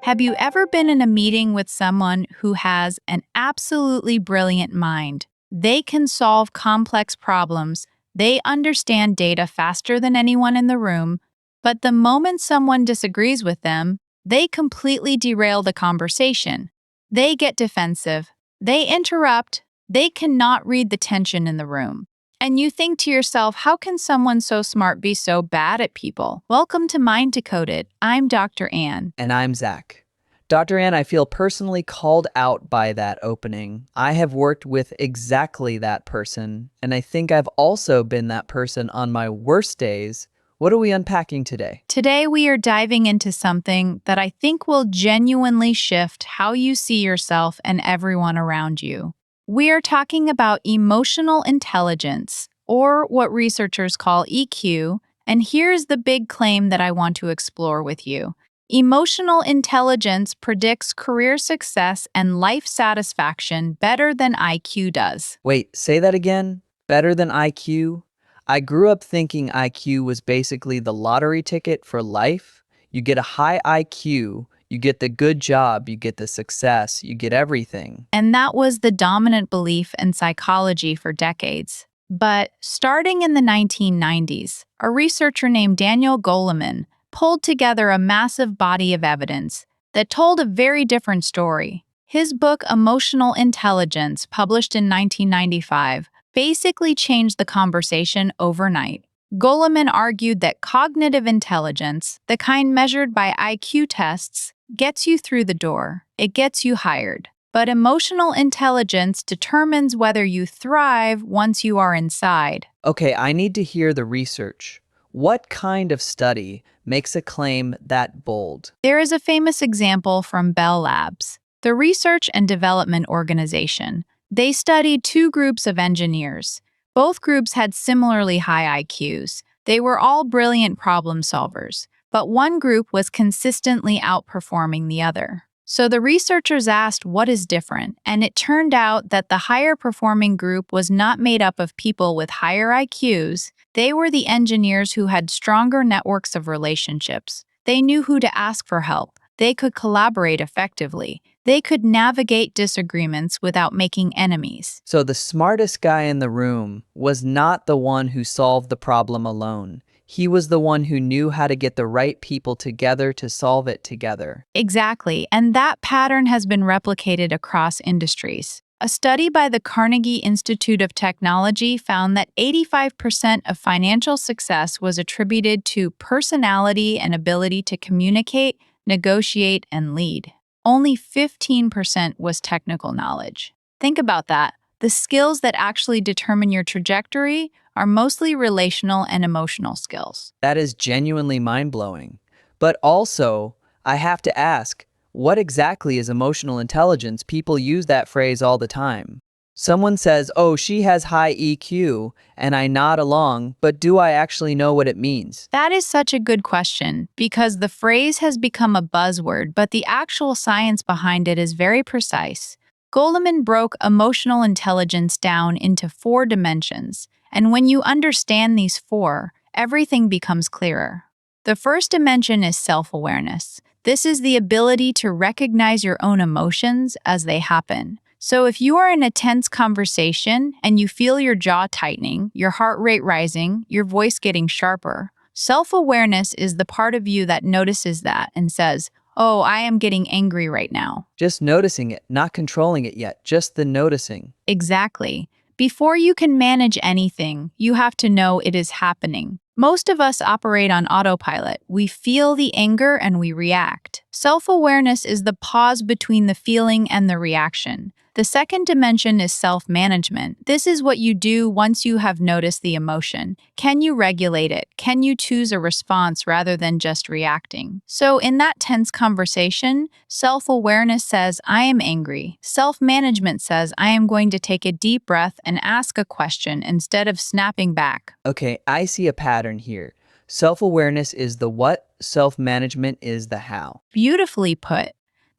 Have you ever been in a meeting with someone who has an absolutely brilliant mind? They can solve complex problems, they understand data faster than anyone in the room, but the moment someone disagrees with them, they completely derail the conversation. They get defensive, they interrupt, they cannot read the tension in the room. And you think to yourself, how can someone so smart be so bad at people? Welcome to Mind Decoded. I'm Dr. Ann. And I'm Zach. Dr. Ann, I feel personally called out by that opening. I have worked with exactly that person, and I think I've also been that person on my worst days. What are we unpacking today? Today, we are diving into something that I think will genuinely shift how you see yourself and everyone around you. We are talking about emotional intelligence, or what researchers call EQ, and here's the big claim that I want to explore with you. Emotional intelligence predicts career success and life satisfaction better than IQ does. Wait, say that again? Better than IQ? I grew up thinking IQ was basically the lottery ticket for life. You get a high IQ, you get the good job, you get the success, you get everything. And that was the dominant belief in psychology for decades. But starting in the 1990s, a researcher named Daniel Goleman pulled together a massive body of evidence that told a very different story. His book, Emotional Intelligence, published in 1995, basically changed the conversation overnight. Goleman argued that cognitive intelligence, the kind measured by IQ tests, gets you through the door. It gets you hired. But emotional intelligence determines whether you thrive once you are inside. Okay, I need to hear the research. What kind of study makes a claim that bold? There is a famous example from Bell Labs, the research and development organization. They studied two groups of engineers. Both groups had similarly high IQs. They were all brilliant problem solvers, but one group was consistently outperforming the other. So the researchers asked what is different, and it turned out that the higher performing group was not made up of people with higher IQs. They were the engineers who had stronger networks of relationships. They knew who to ask for help. They could collaborate effectively. They could navigate disagreements without making enemies. So the smartest guy in the room was not the one who solved the problem alone. He was the one who knew how to get the right people together to solve it together. Exactly, and that pattern has been replicated across industries. A study by the Carnegie Institute of Technology found that 85% of financial success was attributed to personality and ability to communicate, negotiate, and lead. Only 15% was technical knowledge. Think about that. The skills that actually determine your trajectory are mostly relational and emotional skills. That is genuinely mind-blowing. But also, I have to ask, what exactly is emotional intelligence? People use that phrase all the time. Someone says, oh, she has high EQ, and I nod along, but do I actually know what it means? That is such a good question because the phrase has become a buzzword, but the actual science behind it is very precise. Goleman broke emotional intelligence down into 4 dimensions, and when you understand these 4, everything becomes clearer. The first dimension is self-awareness. This is the ability to recognize your own emotions as they happen. So if you are in a tense conversation and you feel your jaw tightening, your heart rate rising, your voice getting sharper, self-awareness is the part of you that notices that and says, oh, I am getting angry right now. Just noticing it, not controlling it yet, just the noticing. Exactly. Before you can manage anything, you have to know it is happening. Most of us operate on autopilot. We feel the anger and we react. Self-awareness is the pause between the feeling and the reaction. The second dimension is self-management. This is what you do once you have noticed the emotion. Can you regulate it? Can you choose a response rather than just reacting? So in that tense conversation, self-awareness says, I am angry. Self-management says, I am going to take a deep breath and ask a question instead of snapping back. Okay, I see a pattern here. Self-awareness is the what, self-management is the how. Beautifully put.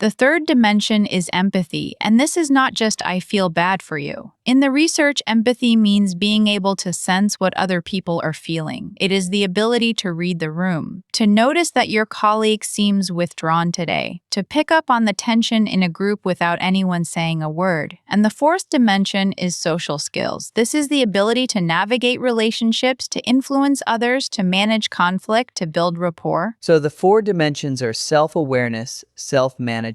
The third dimension is empathy, and this is not just I feel bad for you. In the research, empathy means being able to sense what other people are feeling. It is the ability to read the room, to notice that your colleague seems withdrawn today, to pick up on the tension in a group without anyone saying a word. And the fourth dimension is social skills. This is the ability to navigate relationships, to influence others, to manage conflict, to build rapport. So the four dimensions are self-awareness, self-management,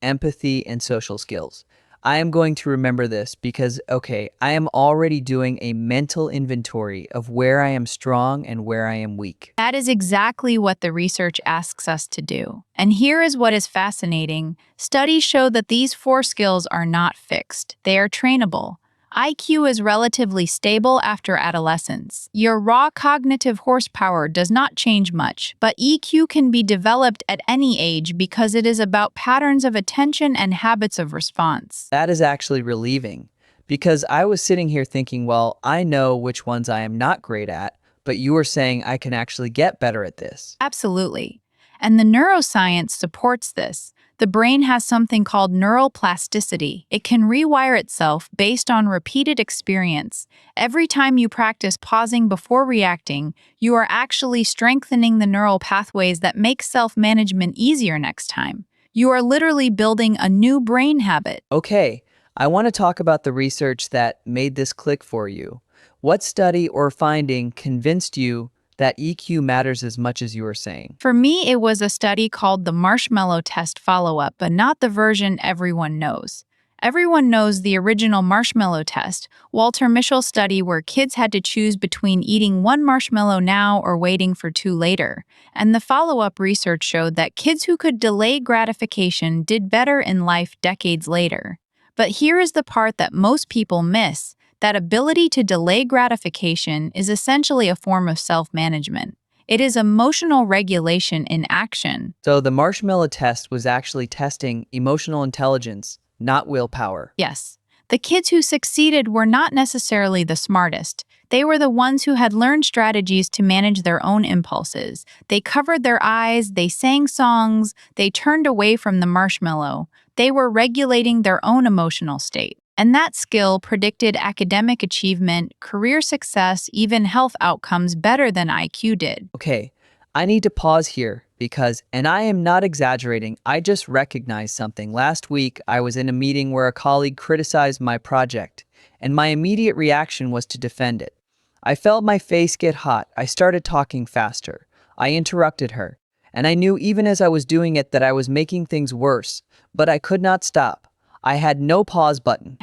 empathy, and social skills. I am going to remember this because, okay, I am already doing a mental inventory of where I am strong and where I am weak. That is exactly what the research asks us to do. And here is what is fascinating. Studies show that these four skills are not fixed. They are trainable. IQ is relatively stable after adolescence. Your raw cognitive horsepower does not change much, but EQ can be developed at any age because it is about patterns of attention and habits of response. That is actually relieving because I was sitting here thinking, well, I know which ones I am not great at, but you are saying I can actually get better at this. Absolutely. And the neuroscience supports this. The brain has something called neural plasticity. It can rewire itself based on repeated experience. Every time you practice pausing before reacting, you are actually strengthening the neural pathways that make self-management easier next time. You are literally building a new brain habit. Okay, I want to talk about the research that made this click for you. What study or finding convinced you that EQ matters as much as you are saying? For me, it was a study called the Marshmallow Test Follow-Up, but not the version everyone knows. Everyone knows the original Marshmallow Test, Walter Mischel's study where kids had to choose between eating one marshmallow now or waiting for two later. And the follow-up research showed that kids who could delay gratification did better in life decades later. But here is the part that most people miss. That ability to delay gratification is essentially a form of self-management. It is emotional regulation in action. So the marshmallow test was actually testing emotional intelligence, not willpower. Yes, the kids who succeeded were not necessarily the smartest. They were the ones who had learned strategies to manage their own impulses. They covered their eyes, they sang songs, they turned away from the marshmallow. They were regulating their own emotional state. And that skill predicted academic achievement, career success, even health outcomes better than IQ did. Okay, I need to pause here because, and I am not exaggerating, I just recognized something. Last week, I was in a meeting where a colleague criticized my project, and my immediate reaction was to defend it. I felt my face get hot. I started talking faster. I interrupted her, and I knew even as I was doing it that I was making things worse, but I could not stop. I had no pause button.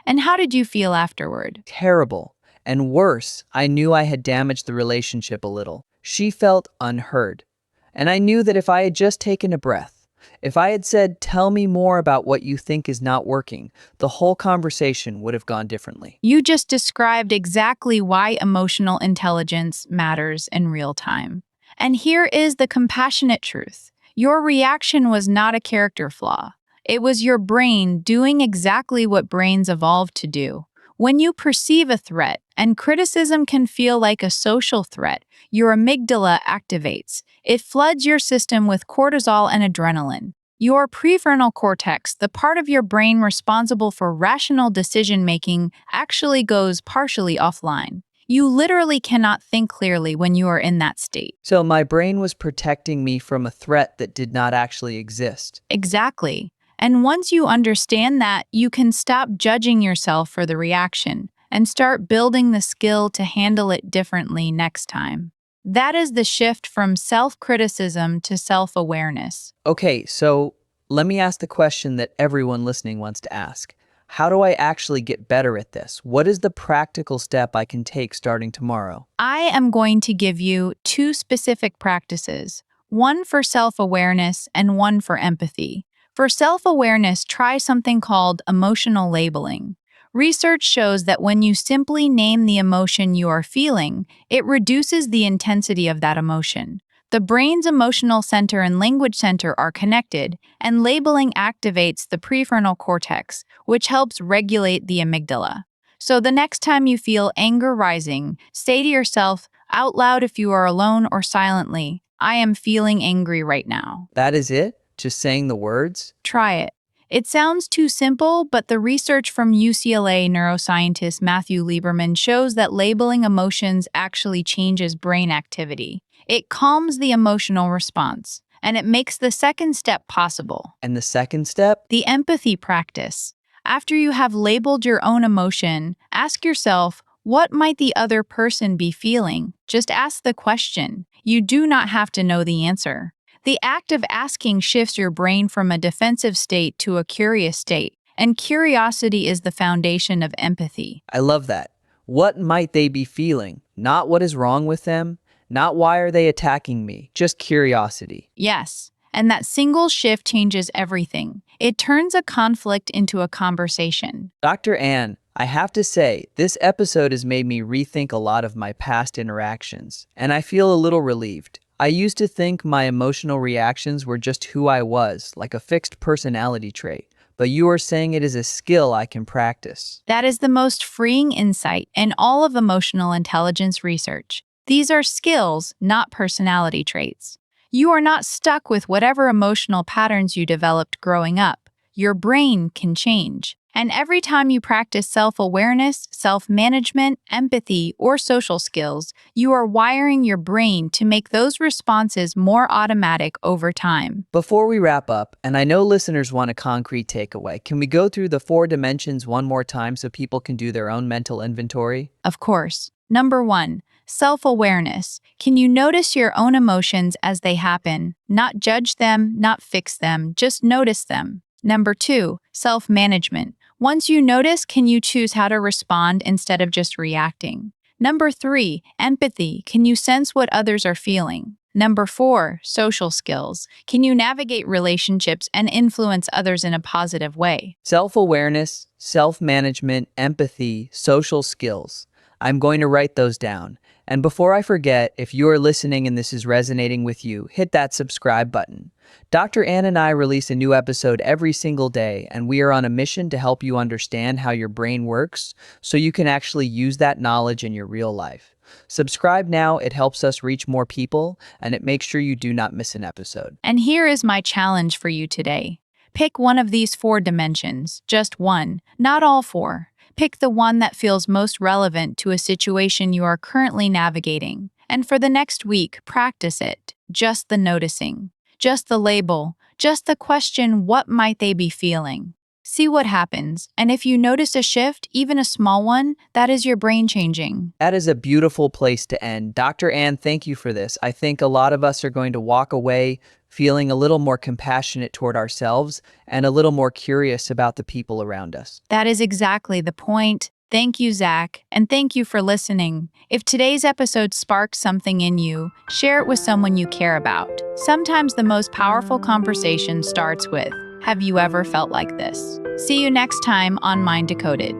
And how did you feel afterward? Terrible. And worse, I knew I had damaged the relationship a little. She felt unheard. And I knew that if I had just taken a breath, if I had said, tell me more about what you think is not working, the whole conversation would have gone differently. You just described exactly why emotional intelligence matters in real time. And here is the compassionate truth. Your reaction was not a character flaw. It was your brain doing exactly what brains evolved to do. When you perceive a threat, and criticism can feel like a social threat, your amygdala activates. It floods your system with cortisol and adrenaline. Your prefrontal cortex, the part of your brain responsible for rational decision-making, actually goes partially offline. You literally cannot think clearly when you are in that state. So my brain was protecting me from a threat that did not actually exist. Exactly. And once you understand that, you can stop judging yourself for the reaction and start building the skill to handle it differently next time. That is the shift from self-criticism to self-awareness. Okay, so let me ask the question that everyone listening wants to ask. How do I actually get better at this? What is the practical step I can take starting tomorrow? I am going to give you two specific practices, one for self-awareness and one for empathy. For self-awareness, try something called emotional labeling. Research shows that when you simply name the emotion you are feeling, it reduces the intensity of that emotion. The brain's emotional center and language center are connected, and labeling activates the prefrontal cortex, which helps regulate the amygdala. So the next time you feel anger rising, say to yourself out loud if you are alone or silently, I am feeling angry right now. That is it? just saying the words? Try it. It sounds too simple, but the research from UCLA neuroscientist Matthew Lieberman shows that labeling emotions actually changes brain activity. It calms the emotional response, and it makes the second step possible. And the second step? The empathy practice. After you have labeled your own emotion, ask yourself, what might the other person be feeling? Just ask the question. You do not have to know the answer. The act of asking shifts your brain from a defensive state to a curious state, and curiosity is the foundation of empathy. I love that. What might they be feeling? Not what is wrong with them, not why are they attacking me, just curiosity. Yes, and that single shift changes everything. It turns a conflict into a conversation. Dr. Ann, I have to say, this episode has made me rethink a lot of my past interactions, and I feel a little relieved. I used to think my emotional reactions were just who I was, like a fixed personality trait, but you are saying it is a skill I can practice. That is the most freeing insight in all of emotional intelligence research. These are skills, not personality traits. You are not stuck with whatever emotional patterns you developed growing up. Your brain can change. And every time you practice self-awareness, self-management, empathy, or social skills, you are wiring your brain to make those responses more automatic over time. Before we wrap up, and I know listeners want a concrete takeaway, can we go through the 4 dimensions one more time so people can do their own mental inventory? Of course. Number 1, self-awareness. Can you notice your own emotions as they happen? Not judge them, not fix them, just notice them. Number 2, self-management. Once you notice, can you choose how to respond instead of just reacting? Number 3, empathy. Can you sense what others are feeling? Number 4, social skills. Can you navigate relationships and influence others in a positive way? Self-awareness, self-management, empathy, social skills. I'm going to write those down. And before I forget, if you are listening and this is resonating with you, hit that subscribe button. Dr. Ann and I release a new episode every single day, and we are on a mission to help you understand how your brain works so you can actually use that knowledge in your real life. Subscribe now, it helps us reach more people, and it makes sure you do not miss an episode. And here is my challenge for you today. Pick one of these 4 dimensions, just one, not all 4. Pick the one that feels most relevant to a situation you are currently navigating. And for the next week, practice it. Just the noticing, just the label, just the question, what might they be feeling? See what happens. And if you notice a shift, even a small one, that is your brain changing. That is a beautiful place to end. Dr. Ann, thank you for this. I think a lot of us are going to walk away feeling a little more compassionate toward ourselves and a little more curious about the people around us. That is exactly the point. Thank you, Zach, and thank you for listening. If today's episode sparked something in you, share it with someone you care about. Sometimes the most powerful conversation starts with, "Have you ever felt like this?" See you next time on Mind Decoded.